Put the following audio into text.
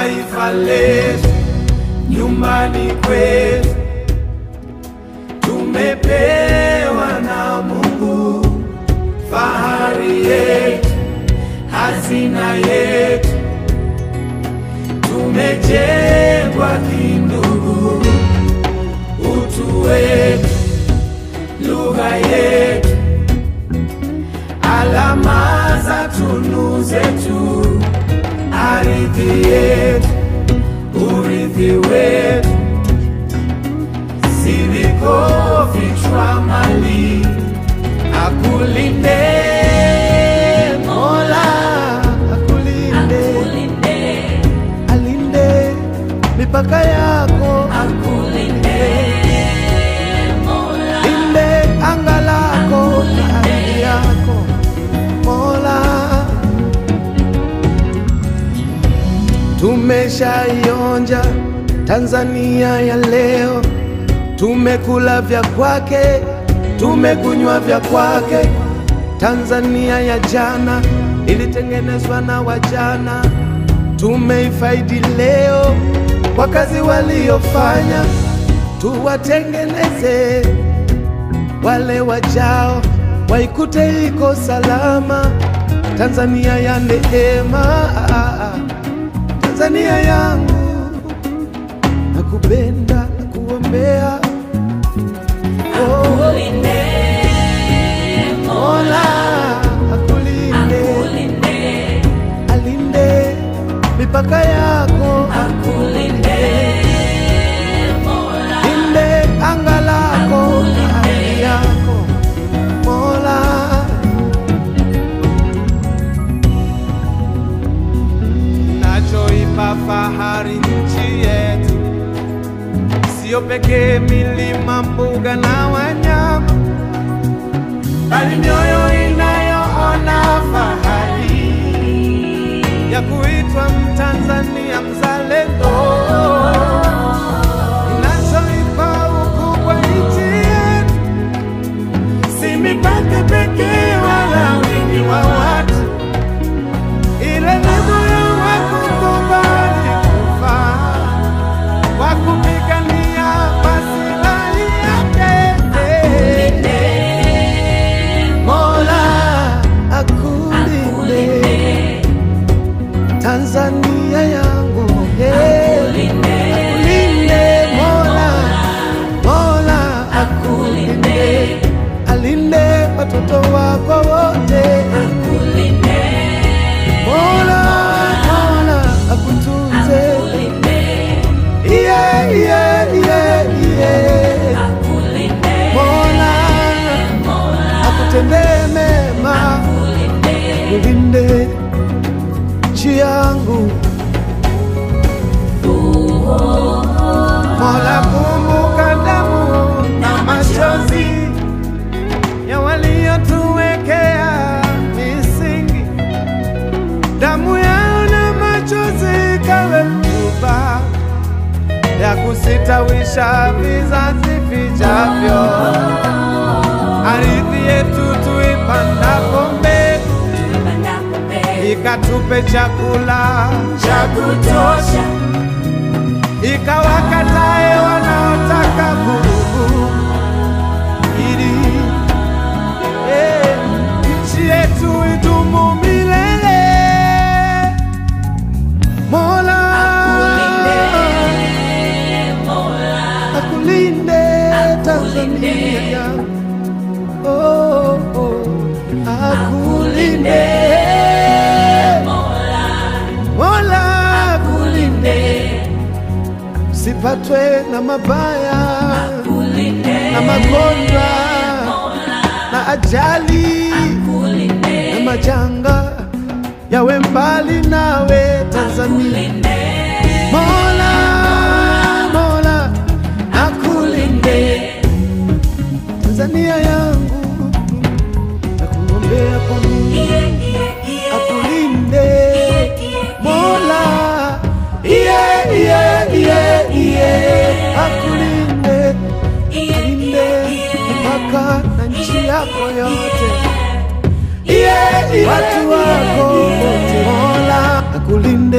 taifa letu, nyumbani kwetu. Tumepewa na Mungu fahari yetu, hazina yetu. Tumejengwa kindugu, utu wetu, lugha yetu, alama za tunu zetu, ardhi yetu, urithi wetu, silikofichwa mali. Akulinde Mola, akulinde, alinde mipaka yako, akulinde Mola, linde anga lako na ardhi yako Mola. Tumeshaionja Tanzania ya leo, tumekula vya kwake, tumekunywa vya kwake. Tanzania ya jana ilitengenezwa na wajana, tumeifaidi leo kwa kazi waliofanya. Tuwatengeneze wale wajao, waikute iko salama. Tanzania ya neema, Tanzania yangu, nakupenda, nakuombea. Akulinde Mola, akulinde, alinde mipaka yako, akulinde Mola, linde anga lako na ardhi yako Mola. Nachoipa fahari nchi yetu, sio pekee milima, mbuga na wanyama, bali mioyo inayoona fahari ya kuitwa Mtanzania mzalendo. Inachoipa ukubwa nchi yetu, si mipaka pekee wala wingi wa watu, ile ni moyo wa kukubali kufa, wa kupigania maslahi yake. Mola, akulinde Tanzania yangu, akulinde Mola, Mola akulinde, alinde watoto wako wote. Mola, Mola akutunze, yeah, yeah, yeah, yeah. Mola akutendee mema, ulinde nchi yangu. Mola, kumbuka damu na machozi ya waliotuwekea misingi, damu yao na machozi kawe mtuba ya kusitawisha vizazi vijavyo. Ardhi yetu tuipandapo mbegu, ikatupe chakula cha kutosha, ikawakatae wanaotaka vurugu, ili nchi yetu idumu milele. Mola akulinde Tanzania yangu, oh, oh, akulinde Mola, akulinde, sipatwe na mabaya na magonjwa na ajali na majanga, yawe mbali nawe Tanzania. Mola, Mola akulinde Tanzania yangu, nakuombea kwa Mungu akulinde Mola, yeah, yeah, yeah, yeah. Akulinde, alinde mipaka na nchi yako yote, yeah, yeah, watu wako wote. Mola akulinde.